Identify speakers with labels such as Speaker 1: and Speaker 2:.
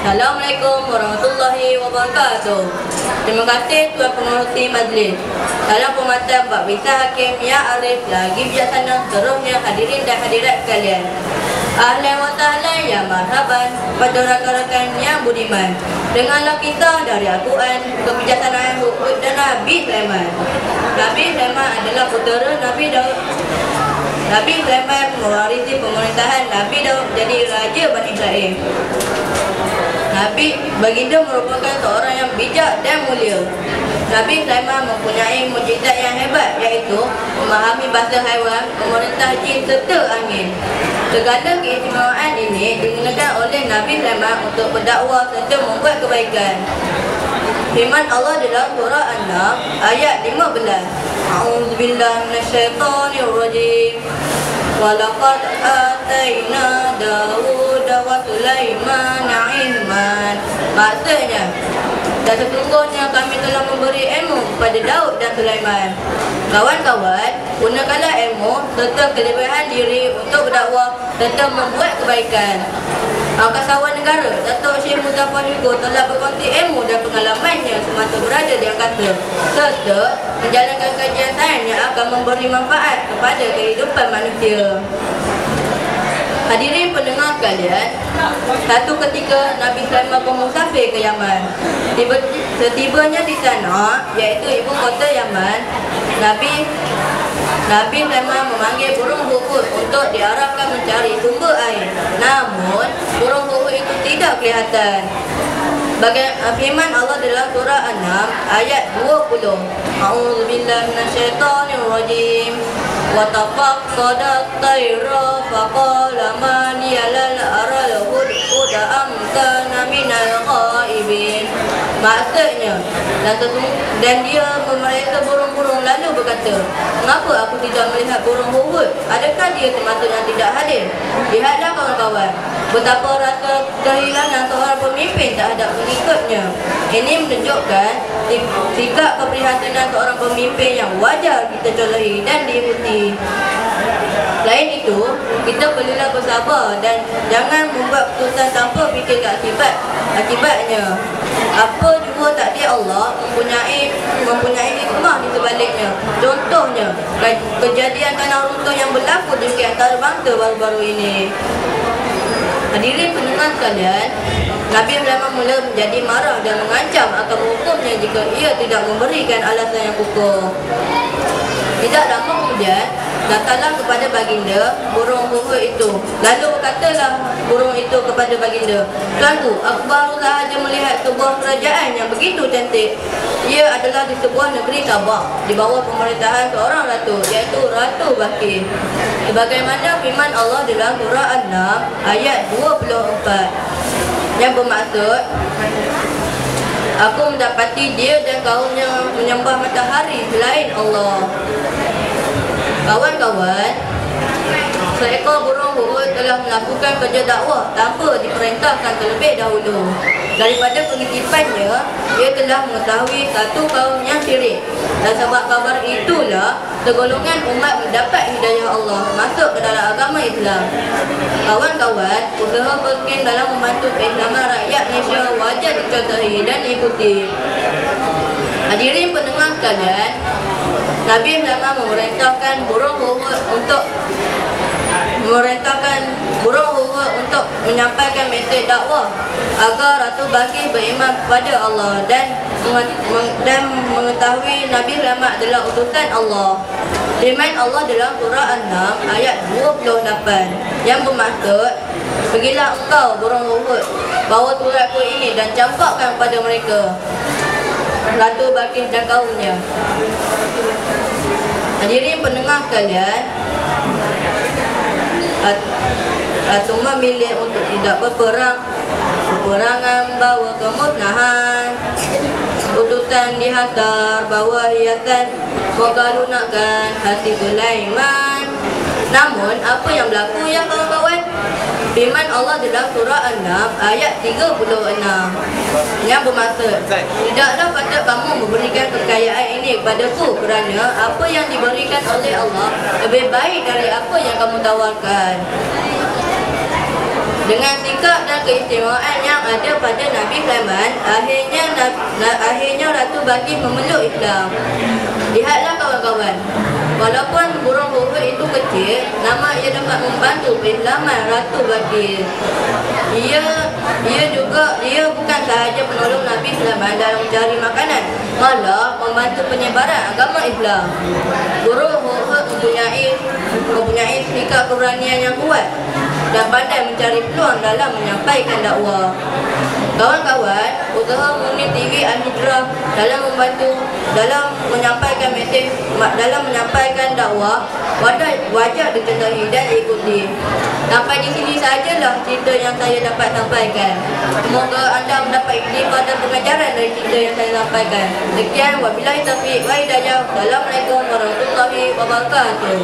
Speaker 1: Assalamualaikum warahmatullahi wabarakatuh. Terima kasih Tuan Pengerusi Majlis. Dalam pemantauan Pak Bisa Hakim yang arif lagi bijaksana, seterusnya hadirin dan hadirat sekalian. Ahlan wa sahlan ya marhaban pada rakan-rakan yang budiman. Dengarlah kisah dari Al-Quran, kebijaksanaan Hud dan Nabi Sulaiman. Nabi Sulaiman adalah putera Nabi Daud. Nabi Sulaiman mewarisi pemerintahan Nabi Daud menjadi raja Bani Israel. Nabi Baginda merupakan seorang yang bijak dan mulia. Nabi Sulaiman mempunyai mukjizat yang hebat, iaitu memahami bahasa haiwan, memerintah jin serta angin. Segala keistimewaan ini digunakan oleh Nabi Sulaiman untuk berdakwah serta membuat kebaikan. Firman Allah dalam surah An-Nahl ayat 15. A'udzubillahi minasyaitonirrajim. Walaqad atayna Dawuda wa Sulaimana ilman. Maksudnya, dan sesungguhnya kami telah memberi ilmu kepada Daud dan Sulaiman. Kawan-kawan, gunakanlah ilmu serta kelebihan diri untuk berdakwah serta membuat kebaikan. Angkasawan negara Datuk Syekh Muzaffar Hugo telah berkongsi ilmu dan pengalamannya semasa berada di angkasa serta menjalankan kajian sains yang akan memberi manfaat kepada kehidupan manusia. Hadirin pendengar sekalian, satu ketika Nabi Sulaiman bermusafir ke Yaman. Setibanya di sana, iaitu ibu kota Yaman, Nabi Sulaiman memanggil burung hudhud untuk diarahkan mencari sumber air. Namun, burung hudhud itu tidak kelihatan. Firman Allah dalam surah An-Nahl ayat 20. A'udzubillahi minasyaitonirrajim. Wa tafaqqadat tayra faqala ma liya lal aral hudhuda am kana minal ghaibin. Maksudnya, dan dia memeriksa burung-burung lalu berkata, mengapa aku tidak melihat burung hudhud? Adakah dia termasuk yang tidak hadir? Lihatlah kawan-kawan, betapa rasa kehilangan seorang pemimpin terhadap pengikutnya. Ini menunjukkan sikap keprihatinan seorang pemimpin yang wajar kita contohi dan diikuti. Selain itu, kita perlulah bersabar dan jangan membuat keputusan tanpa fikir akibatnya. Apa juga takdir Allah mempunyai hikmah di sebaliknya. Contohnya, kejadian tanah runtuh yang berlaku di antarabangsa baru-baru ini. Hadirin pendengar sekalian, Nabi Sulaiman mula menjadi marah dan mengancam akan menghukumnya jika ia tidak memberikan alasan yang kukuh. Tidak lama kemudian, datanglah kepada baginda burung hudhud itu. Lalu berkatalah burung itu kepada baginda, "Tuanku, aku baru sahaja melihat sebuah kerajaan yang begitu cantik. Ia adalah di sebuah negeri Sabah, di bawah pemerintahan seorang ratu, iaitu Ratu Balqis." Sebagaimana firman Allah dalam surah An-Nahl ayat 24, yang bermaksud, aku mendapati dia dan kaumnya menyembah matahari selain Allah. Kawan-kawan, seekor burung hudhud telah melakukan kerja dakwah tanpa diperintahkan terlebih dahulu. Daripada pengitipannya, ia telah mengetahui satu kaum yang syirik. Dan sebab kabar itulah, segolongan umat mendapat hidayah Allah masuk ke dalam agama Islam. Kawan-kawan, usaha Balqis dalam membantu keislaman rakyat Malaysia wajar dicontohi dan diikuti. Hadirin pendengar sekalian, Nabi Sulaiman memerintahkan burung hudhud untuk menyampaikan mesej dakwah agar Ratu Balqis beriman kepada Allah dan mengetahui Nabi Sulaiman adalah utusan Allah. Firman Allah dalam surah An-Nahl ayat 28 yang bermaksud, "Pergilah engkau burung hudhud, bawa suratku ini dan campakkan pada mereka, Ratu Balqis dan kaumnya." Hadirin pendengar sekalian, Ratu memilih untuk tidak berperang. Peperangan bawa kemusnahan, utusan dihantar bawa hiasan, moga lunakkan hati Sulaiman. Namun, apa yang berlaku ya kawan-kawan? Firman Allah dalam surah An-Nahl ayat 36 yang bermaksud, tidaklah patut kamu memberikan kekayaan ini kepadaku kerana apa yang diberikan oleh Allah lebih baik dari apa yang kamu tawarkan. Dengan sikap dan keistimewaan yang ada pada Nabi Sulaiman, akhirnya Ratu Balqis memeluk Islam. Lihatlah kawan-kawan, walaupun burung huruf itu kecil, nama ia dapat membantu keislaman Ratu Balqis. Ia bukan sahaja penolong Nabi Sulaiman dalam mencari makanan, malah membantu penyebaran agama Islam. Burung huruf mempunyai sikap keberanian yang kuat dan pandai mencari peluang dalam menyampaikan dakwah. Kawan-kawan, usaha Munir TV Al-Hijrah dalam menyampaikan mesej, dalam menyampaikan dakwah wajib dicontohi dan diikuti. Sampai di sini sajalah cerita yang saya dapat sampaikan. Semoga anda mendapat iktifah dan pengajaran dari cerita yang saya sampaikan. Sekian, wabillahi taufiq wa hidayah. Assalamualaikum warahmatullahi wabarakatuh.